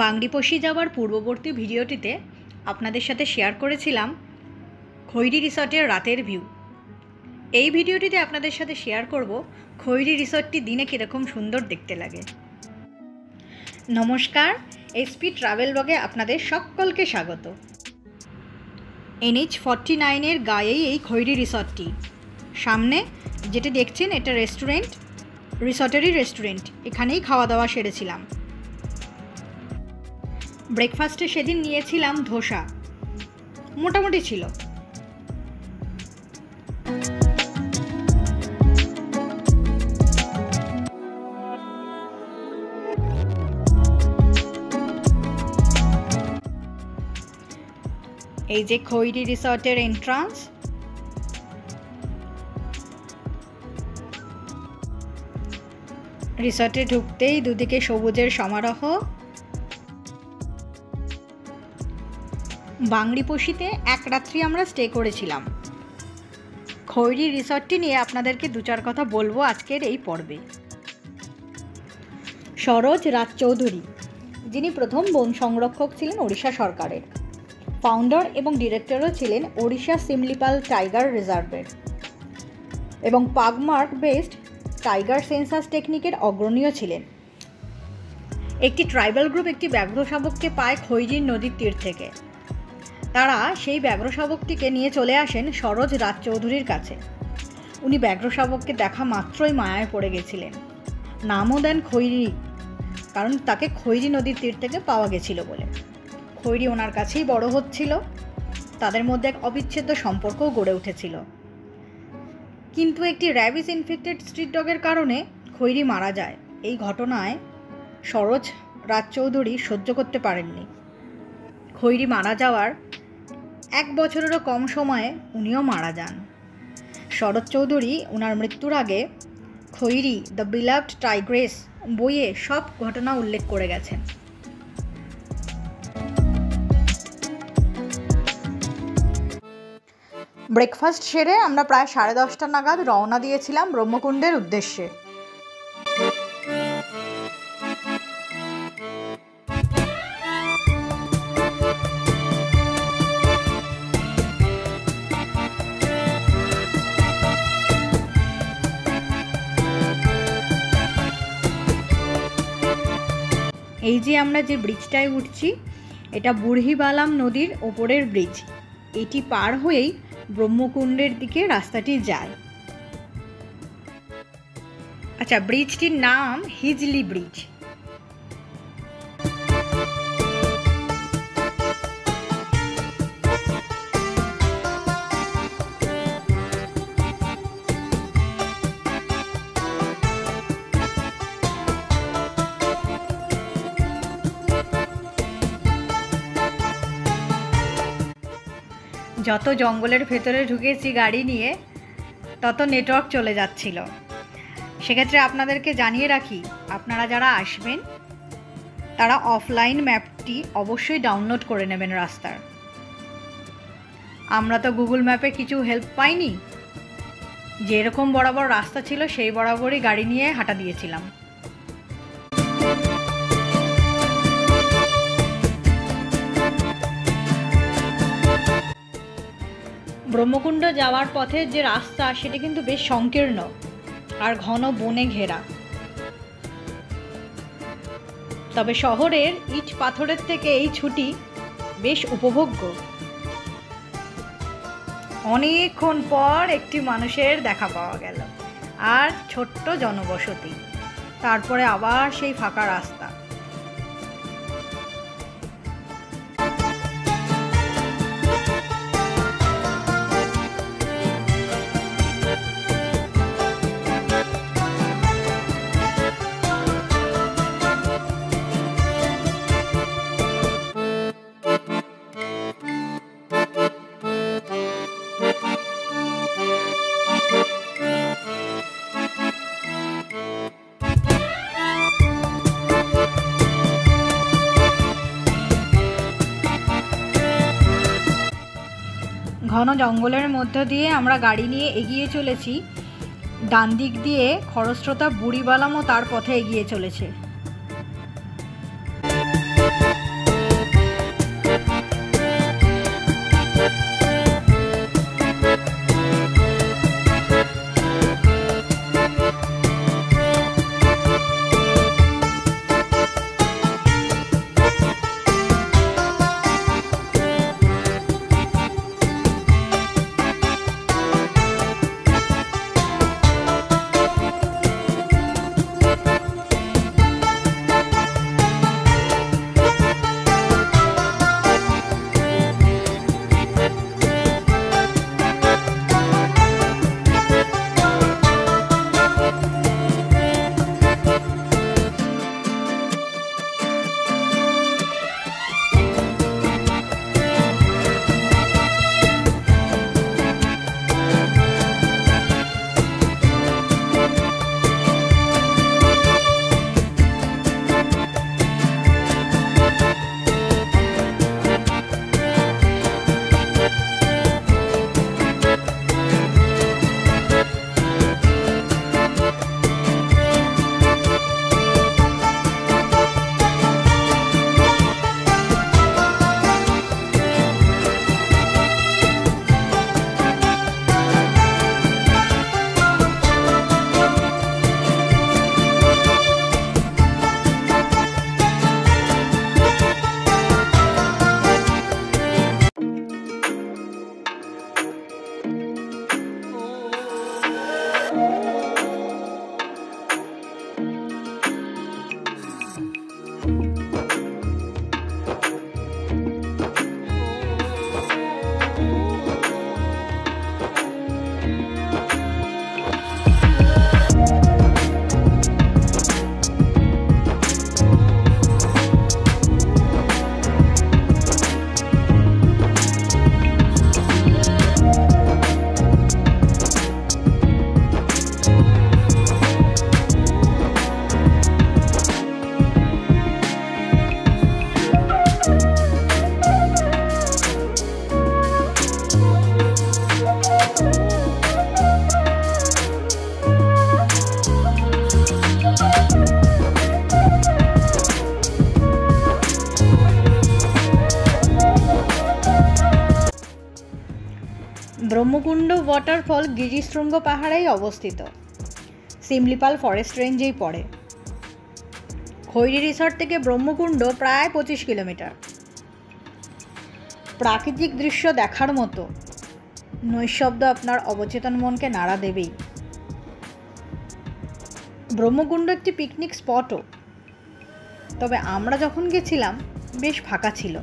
বাংরিপোষি যাওয়ার পূর্ববর্তী ভিডিওটিতে আপনাদের সাথে শেয়ার করেছিলাম খৈরি রিসর্টের রাতের ভিউ। এই ভিডিওটিতে আপনাদের সাথে শেয়ার করব খৈরি রিসর্টটি দিনে কীরকম সুন্দর দেখতে লাগে। নমস্কার, এসপি ট্রাভেল ব্লগে আপনাদের সকলকে স্বাগত। NH49-এর গায়েই এই খৈরি রিসর্টটি। সামনে যেটা দেখছেন এটা রেস্টুরেন্ট, রিসর্টেরই রেস্টুরেন্ট। এখানেই খাওয়া দাওয়া সেরেছিলাম। ব্রেকফাস্টে সেদিন নিয়েছিলাম ধোসা, মোটামুটি ছিল। এই যে খৈরি রিসর্টের এন্ট্রান্স। রিসর্টে ঢুকতেই দুদিকে সবুজের সমারোহ। বাংরিপোষিতে এক রাত্রি আমরা স্টে করেছিলাম। খৈরি রিসর্টটি নিয়ে আপনাদেরকে দু চার কথা বলবো আজকের এই পর্বে। সরোজ রাজচৌধুরী, যিনি প্রথম বন সংরক্ষক ছিলেন ওড়িশা সরকারের, ফাউন্ডার এবং ডিরেক্টরও ছিলেন ওড়িশা সিমলিপাল টাইগার রিজার্ভের, এবং পাগমার্ক বেসড টাইগার সেন্সাস টেকনিকের অগ্রণীয় ছিলেন। একটি ট্রাইবাল গ্রুপ একটি ব্যাঘ্র শাবককে পায় খৈরির নদীর তীর থেকে। তারা সেই ব্যাঘ্র শাবকটিকে নিয়ে চলে আসেন সরোজ রাজচৌধুরীর কাছে। উনি ব্যাঘ্র শাবককে দেখা মাত্রই মায়ায় পড়ে গেছিলেন। নামও দেন খৈরি, কারণ তাকে খৈরি নদীর তীর থেকে পাওয়া গেছিল বলে। খৈরি ওনার কাছেই বড় হচ্ছিল, তাদের মধ্যে এক অবিচ্ছেদ্য সম্পর্কও গড়ে উঠেছিল। কিন্তু একটি র্যাবিস ইনফেক্টেড স্ট্রিট ডগের কারণে খৈরি মারা যায়। এই ঘটনায় সরোজ রাজচৌধুরী সহ্য করতে পারেননি। খৈরি মারা যাওয়ার 1 বছরেরও কম সময়ে উনিও মারা যান। শরৎ চৌধুরী ওনার মৃত্যুর আগে খৈরি দ্য বিলাভড টাইগ্রেস বইয়ে সব ঘটনা উল্লেখ করে গেছেন। ব্রেকফাস্ট সেরে আমরা প্রায় 10:30 নাগাদ রওনা দিয়েছিলাম ব্রহ্মকুণ্ডের উদ্দেশ্যে। এই যে আমরা যে ব্রিজটায় উঠছি, এটা বুড়হিবালাম নদীর ওপরের ব্রিজ। এটি পার হয়েই ব্রহ্মকুণ্ডের দিকে রাস্তাটি যায়। আচ্ছা, ব্রিজটির নাম হিজলি ব্রিজ। যত জঙ্গলের ভেতরে ঢুকেছি গাড়ি নিয়ে, তত নেটওয়ার্ক চলে যাচ্ছিল। সেক্ষেত্রে আপনাদেরকে জানিয়ে রাখি, আপনারা যারা আসবেন তারা অফলাইন ম্যাপটি অবশ্যই ডাউনলোড করে নেবেন রাস্তার। আমরা তো গুগল ম্যাপে কিছু হেল্প পাইনি, যেরকম বরাবর রাস্তা ছিল সেই বরাবরই গাড়ি নিয়ে হাঁটা দিয়েছিলাম। ব্রহ্মকুণ্ড যাওয়ার পথে যে রাস্তা, সেটা কিন্তু বেশ সংকীর্ণ আর ঘন বনে ঘেরা। তবে শহরের ইট পাথরের থেকে এই ছুটি বেশ উপভোগ্য। অনেকক্ষণ পর একটি মানুষের দেখা পাওয়া গেল, আর ছোট্ট জনবসতি, তারপরে আবার সেই ফাঁকা রাস্তা। ঘন জঙ্গলের মধ্য দিয়ে আমরা গাড়ি নিয়ে এগিয়ে চলেছি। ডান দিক দিয়ে খরস্রোতা বুড়িবালামও তার পথে এগিয়ে চলেছে। ব্রহ্মকুণ্ড ওয়াটারফল গিরিশৃঙ্গ পাহাড়েই অবস্থিত, সিমলিপাল ফরেস্ট রেঞ্জেই পড়ে। খৈরি রিসর্ট থেকে ব্রহ্মকুণ্ড প্রায় 25 কিলোমিটার। প্রাকৃতিক দৃশ্য দেখার মতো, নৈঃশব্দ আপনার অবচেতন মনকে নাড়া দেবেই। ব্রহ্মকুণ্ড একটি পিকনিক স্পটও, তবে আমরা যখন গেছিলাম বেশ ফাঁকা ছিল।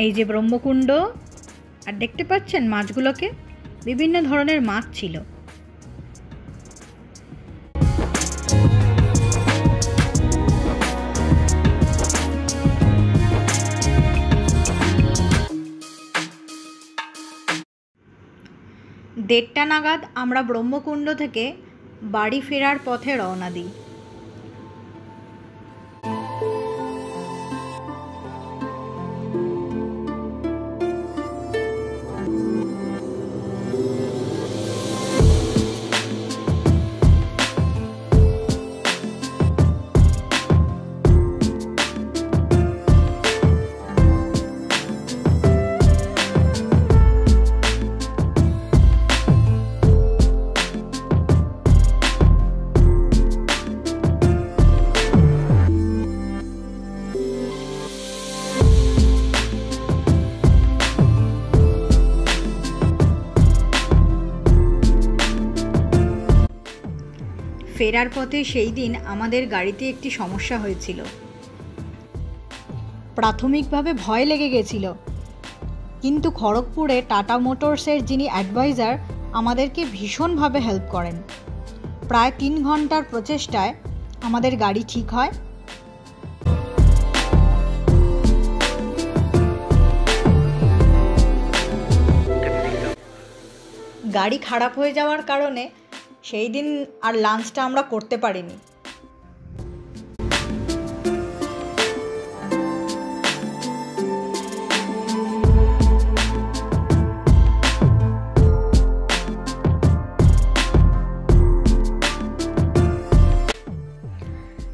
এই যে ব্রহ্মকুণ্ড, আর দেখতে পাচ্ছেন মাছগুলোকে, বিভিন্ন ধরনের মাছ ছিল। দেড়টা নাগাদ আমরা ব্রহ্মকুণ্ড থেকে বাড়ি ফেরার পথে রওনা দিই। ফেরার পথে সেই দিন আমাদের গাড়িতে একটি সমস্যা হয়েছিল। প্রাথমিকভাবে ভয় লেগে গেছিল, কিন্তু খড়গপুরে টাটা মোটরসের যিনি অ্যাডভাইজার আমাদেরকে ভীষণভাবে হেল্প করেন। প্রায় 3 ঘন্টার প্রচেষ্টায় আমাদের গাড়ি ঠিক হয়। গাড়ি খারাপ হয়ে যাওয়ার কারণে সেই দিন আর লাঞ্চটা আমরা করতে পারিনি।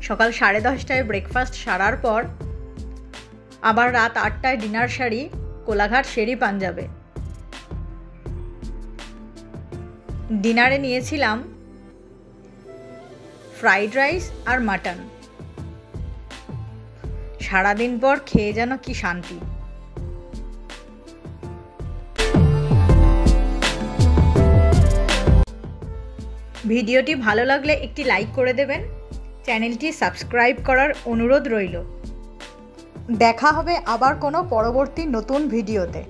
সকাল 10:30টায় ব্রেকফাস্ট সারার পর আবার রাত 8টায় ডিনার সারি কোলাঘাট শেরি পাঞ্জাবে। ডিনারে নিয়েছিলাম ফ্রাইড রাইস আর মাটন। সারাদিন পর খেয়ে যেন কি শান্তি। ভিডিওটি ভালো লাগলে একটি লাইক করে দেবেন, চ্যানেলটি সাবস্ক্রাইব করার অনুরোধ রইল। দেখা হবে আবার কোনো পরবর্তী নতুন ভিডিওতে।